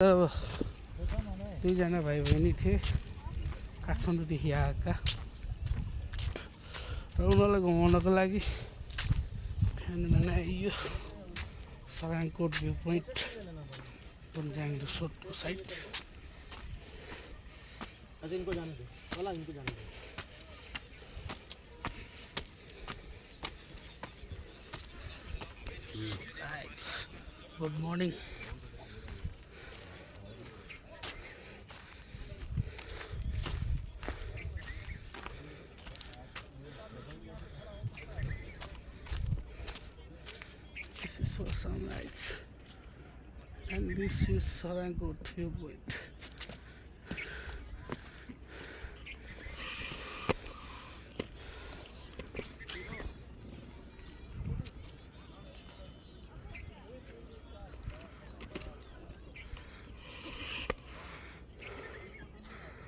दुईजना भाइ बहिनी थिए काठमाडौँदेखि आएका र उनीहरूलाई घुमाउनको लागि बिहान आइयो सराङकोट भ्यू पोइन्ट पन्जाङ रिसोर्टको साइड। Good morning. This is for sunrise and this is Sarangkot view point.